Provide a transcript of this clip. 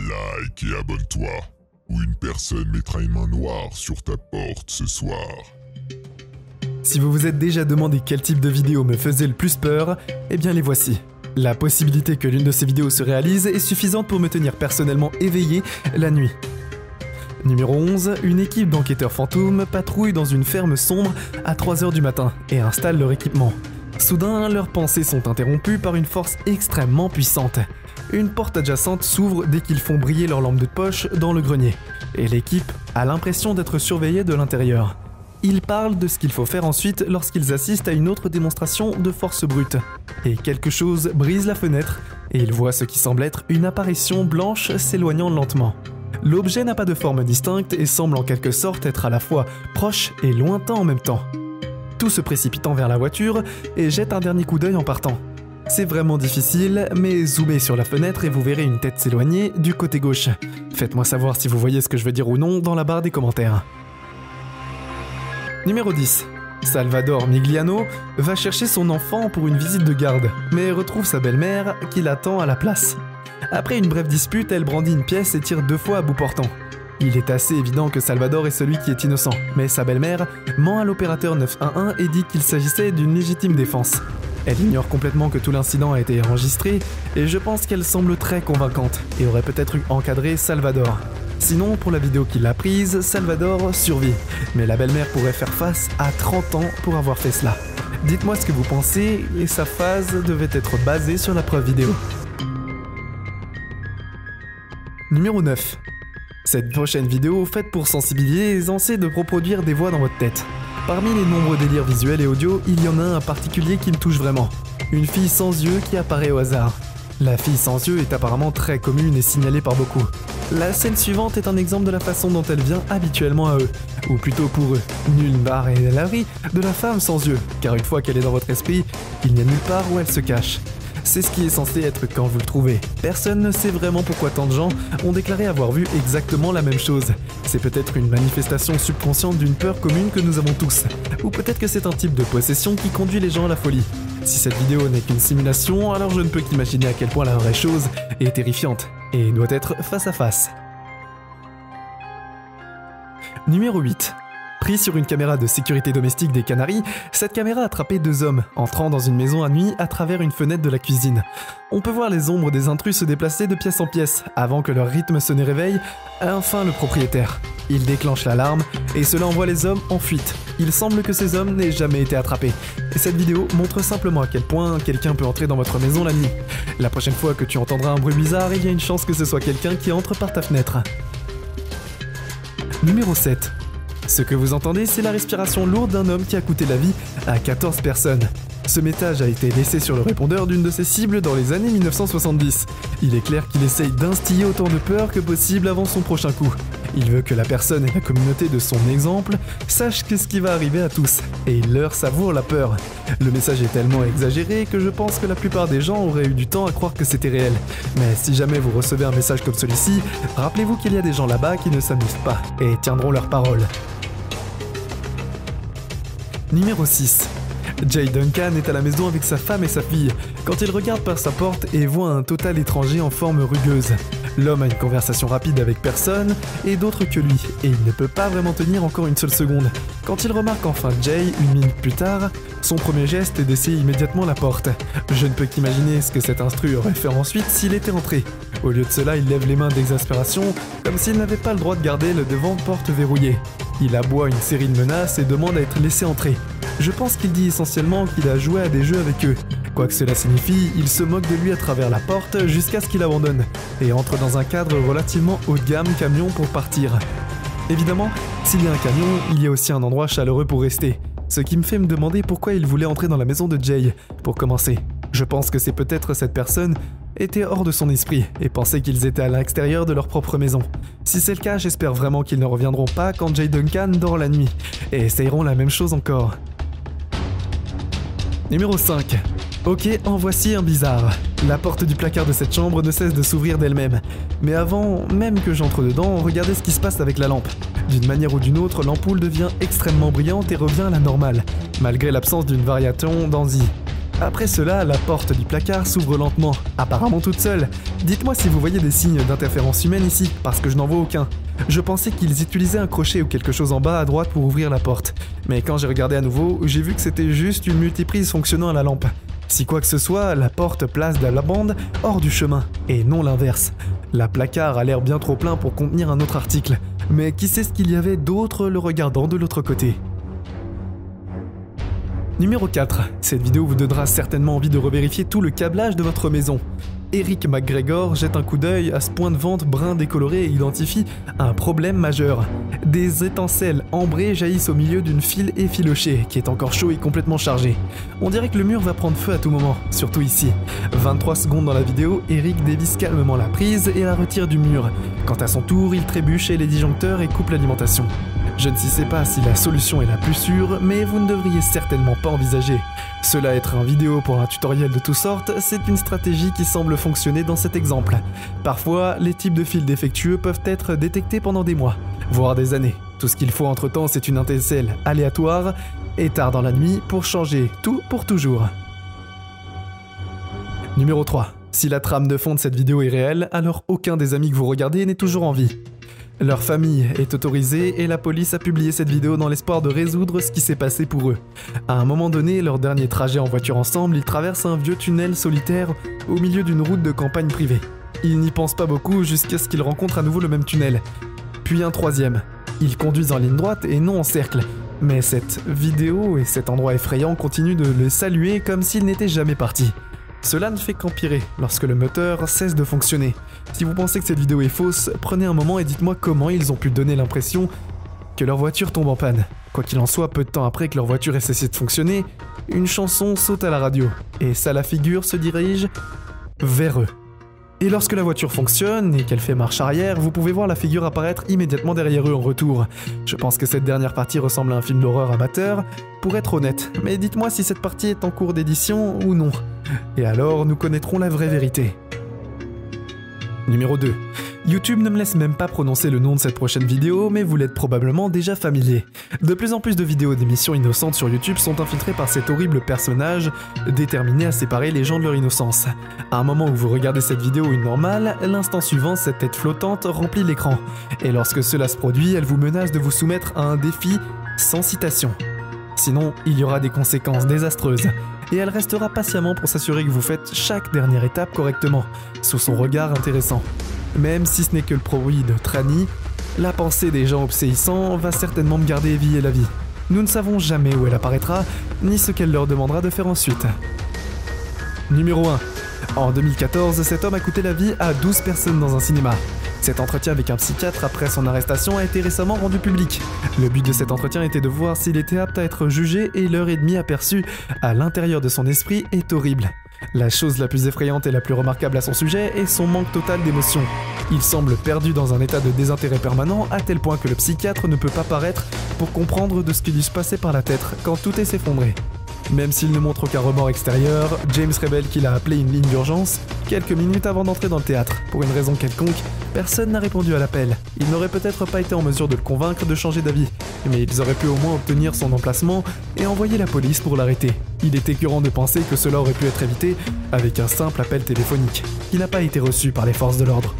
like et abonne-toi, ou une personne mettra une main noire sur ta porte ce soir. Si vous vous êtes déjà demandé quel type de vidéo me faisait le plus peur, eh bien les voici. La possibilité que l'une de ces vidéos se réalise est suffisante pour me tenir personnellement éveillé la nuit. Numéro 11, une équipe d'enquêteurs fantômes patrouille dans une ferme sombre à 3 h du matin et installe leur équipement. Soudain, leurs pensées sont interrompues par une force extrêmement puissante. Une porte adjacente s'ouvre dès qu'ils font briller leur lampe de poche dans le grenier, et l'équipe a l'impression d'être surveillée de l'intérieur. Ils parlent de ce qu'il faut faire ensuite lorsqu'ils assistent à une autre démonstration de force brute. Et quelque chose brise la fenêtre, et ils voient ce qui semble être une apparition blanche s'éloignant lentement. L'objet n'a pas de forme distincte et semble en quelque sorte être à la fois proche et lointain en même temps. Tout se précipitant vers la voiture et jette un dernier coup d'œil en partant. C'est vraiment difficile, mais zoomez sur la fenêtre et vous verrez une tête s'éloigner du côté gauche. Faites-moi savoir si vous voyez ce que je veux dire ou non dans la barre des commentaires. Numéro 10. Salvador Migliano va chercher son enfant pour une visite de garde, mais retrouve sa belle-mère qui l'attend à la place. Après une brève dispute, elle brandit une pièce et tire 2 fois à bout portant. Il est assez évident que Salvador est celui qui est innocent, mais sa belle-mère ment à l'opérateur 911 et dit qu'il s'agissait d'une légitime défense. Elle ignore complètement que tout l'incident a été enregistré, et je pense qu'elle semble très convaincante, et aurait peut-être encadré Salvador. Sinon, pour la vidéo qu'il a prise, Salvador survit, mais la belle-mère pourrait faire face à 30 ans pour avoir fait cela. Dites-moi ce que vous pensez, et sa phase devait être basée sur la preuve vidéo. Numéro 9. Cette prochaine vidéo, faite pour sensibiliser, est censée de reproduire des voix dans votre tête. Parmi les nombreux délires visuels et audio, il y en a un particulier qui me touche vraiment. Une fille sans yeux qui apparaît au hasard. La fille sans yeux est apparemment très commune et signalée par beaucoup. La scène suivante est un exemple de la façon dont elle vient habituellement à eux, ou plutôt pour eux. Nulle part est à l'abri de la femme sans yeux, car une fois qu'elle est dans votre esprit, il n'y a nulle part où elle se cache. C'est ce qui est censé être quand vous le trouvez. Personne ne sait vraiment pourquoi tant de gens ont déclaré avoir vu exactement la même chose. C'est peut-être une manifestation subconsciente d'une peur commune que nous avons tous. Ou peut-être que c'est un type de possession qui conduit les gens à la folie. Si cette vidéo n'est qu'une simulation, alors je ne peux qu'imaginer à quel point la vraie chose est terrifiante et doit être face à face. Numéro 8. Pris sur une caméra de sécurité domestique des Canaries, cette caméra a attrapé 2 hommes entrant dans une maison à nuit à travers une fenêtre de la cuisine. On peut voir les ombres des intrus se déplacer de pièce en pièce avant que leur rythme se ne réveille enfin le propriétaire. Il déclenche l'alarme et cela envoie les hommes en fuite. Il semble que ces hommes n'aient jamais été attrapés. Et cette vidéo montre simplement à quel point quelqu'un peut entrer dans votre maison la nuit. La prochaine fois que tu entendras un bruit bizarre, il y a une chance que ce soit quelqu'un qui entre par ta fenêtre. Numéro 7. Ce que vous entendez, c'est la respiration lourde d'un homme qui a coûté la vie à 14 personnes. Ce message a été laissé sur le répondeur d'une de ses cibles dans les années 1970. Il est clair qu'il essaye d'instiller autant de peur que possible avant son prochain coup. Il veut que la personne et la communauté de son exemple sachent que ce qui va arriver à tous, et il leur savoure la peur. Le message est tellement exagéré que je pense que la plupart des gens auraient eu du temps à croire que c'était réel. Mais si jamais vous recevez un message comme celui-ci, rappelez-vous qu'il y a des gens là-bas qui ne s'amusent pas et tiendront leur parole. Numéro 6. Jay Duncan est à la maison avec sa femme et sa fille, quand il regarde par sa porte et voit un total étranger en forme rugueuse. L'homme a une conversation rapide avec personne et d'autres que lui, et il ne peut pas vraiment tenir encore une seule seconde. Quand il remarque enfin Jay, une minute plus tard, son premier geste est d'essayer immédiatement la porte. Je ne peux qu'imaginer ce que cet instru aurait fait ensuite s'il était entré. Au lieu de cela, il lève les mains d'exaspération, comme s'il n'avait pas le droit de garder le devant-porte verrouillé. Il aboie une série de menaces et demande à être laissé entrer. Je pense qu'il dit essentiellement qu'il a joué à des jeux avec eux. Quoi que cela signifie, il se moque de lui à travers la porte jusqu'à ce qu'il abandonne, et entre dans un cadre relativement haut de gamme camion pour partir. Évidemment, s'il y a un camion, il y a aussi un endroit chaleureux pour rester. Ce qui me fait me demander pourquoi il voulait entrer dans la maison de Jay, pour commencer. Je pense que c'est peut-être cette personne était hors de son esprit et pensait qu'ils étaient à l'extérieur de leur propre maison. Si c'est le cas, j'espère vraiment qu'ils ne reviendront pas quand Jay Duncan dort la nuit, et essayeront la même chose encore. Numéro 5. Ok, en voici un bizarre. La porte du placard de cette chambre ne cesse de s'ouvrir d'elle-même. Mais avant même que j'entre dedans, regardez ce qui se passe avec la lampe. D'une manière ou d'une autre, l'ampoule devient extrêmement brillante et revient à la normale, malgré l'absence d'une variation d'enzy. Après cela, la porte du placard s'ouvre lentement, apparemment toute seule. Dites-moi si vous voyez des signes d'interférence humaine ici, parce que je n'en vois aucun. Je pensais qu'ils utilisaient un crochet ou quelque chose en bas à droite pour ouvrir la porte. Mais quand j'ai regardé à nouveau, j'ai vu que c'était juste une multiprise fonctionnant à la lampe. Si quoi que ce soit, la porte place de la bande hors du chemin, et non l'inverse. La placard a l'air bien trop plein pour contenir un autre article. Mais qui sait ce qu'il y avait d'autre le regardant de l'autre côté? Numéro 4. Cette vidéo vous donnera certainement envie de revérifier tout le câblage de votre maison. Eric McGregor jette un coup d'œil à ce point de vente brun décoloré et identifie un problème majeur. Des étincelles ambrées jaillissent au milieu d'une file effilochée qui est encore chaud et complètement chargé. On dirait que le mur va prendre feu à tout moment, surtout ici. 23 secondes dans la vidéo, Eric dévisse calmement la prise et la retire du mur. Quant à son tour, il trébuche les disjoncteurs et coupe l'alimentation. Je ne sais pas si la solution est la plus sûre, mais vous ne devriez certainement pas envisager. Cela être un vidéo pour un tutoriel de toutes sortes, c'est une stratégie qui semble fonctionner dans cet exemple. Parfois, les types de fils défectueux peuvent être détectés pendant des mois, voire des années. Tout ce qu'il faut entre-temps, c'est une étincelle aléatoire et tard dans la nuit pour changer tout pour toujours. Numéro 3. Si la trame de fond de cette vidéo est réelle, alors aucun des amis que vous regardez n'est toujours en vie. Leur famille est autorisée et la police a publié cette vidéo dans l'espoir de résoudre ce qui s'est passé pour eux. À un moment donné, leur dernier trajet en voiture ensemble, ils traversent un vieux tunnel solitaire au milieu d'une route de campagne privée. Ils n'y pensent pas beaucoup jusqu'à ce qu'ils rencontrent à nouveau le même tunnel. Puis un troisième. Ils conduisent en ligne droite et non en cercle. Mais cette vidéo et cet endroit effrayant continuent de les saluer comme s'ils n'étaient jamais partis. Cela ne fait qu'empirer lorsque le moteur cesse de fonctionner. Si vous pensez que cette vidéo est fausse, prenez un moment et dites-moi comment ils ont pu donner l'impression que leur voiture tombe en panne. Quoi qu'il en soit, peu de temps après que leur voiture ait cessé de fonctionner, une chanson saute à la radio, et ça la figure se dirige vers eux. Et lorsque la voiture fonctionne et qu'elle fait marche arrière, vous pouvez voir la figure apparaître immédiatement derrière eux en retour. Je pense que cette dernière partie ressemble à un film d'horreur amateur, pour être honnête, mais dites-moi si cette partie est en cours d'édition ou non. Et alors, nous connaîtrons la vraie vérité. Numéro 2. YouTube ne me laisse même pas prononcer le nom de cette prochaine vidéo, mais vous l'êtes probablement déjà familier. De plus en plus de vidéos d'émissions innocentes sur YouTube sont infiltrées par cet horrible personnage, déterminé à séparer les gens de leur innocence. À un moment où vous regardez cette vidéo ou une normale, l'instant suivant, cette tête flottante remplit l'écran. Et lorsque cela se produit, elle vous menace de vous soumettre à un défi sans citation. Sinon, il y aura des conséquences désastreuses. Et elle restera patiemment pour s'assurer que vous faites chaque dernière étape correctement, sous son regard intéressant. Même si ce n'est que le produit de Trani, la pensée des gens obséissants va certainement me garder éveillé la vie. Nous ne savons jamais où elle apparaîtra, ni ce qu'elle leur demandera de faire ensuite. Numéro 1. En 2014, cet homme a coûté la vie à 12 personnes dans un cinéma. Cet entretien avec un psychiatre après son arrestation a été récemment rendu public. Le but de cet entretien était de voir s'il était apte à être jugé et l'heure et demie aperçue à l'intérieur de son esprit est horrible. La chose la plus effrayante et la plus remarquable à son sujet est son manque total d'émotion. Il semble perdu dans un état de désintérêt permanent à tel point que le psychiatre ne peut pas paraître pour comprendre de ce qui lui se passait par la tête quand tout est s'effondrer. Même s'il ne montre aucun remords extérieur, James révèle qu'il a appelé une ligne d'urgence quelques minutes avant d'entrer dans le théâtre. Pour une raison quelconque, personne n'a répondu à l'appel. Il n'aurait peut-être pas été en mesure de le convaincre de changer d'avis, mais ils auraient pu au moins obtenir son emplacement et envoyer la police pour l'arrêter. Il est écœurant de penser que cela aurait pu être évité avec un simple appel téléphonique, qui n'a pas été reçu par les forces de l'ordre.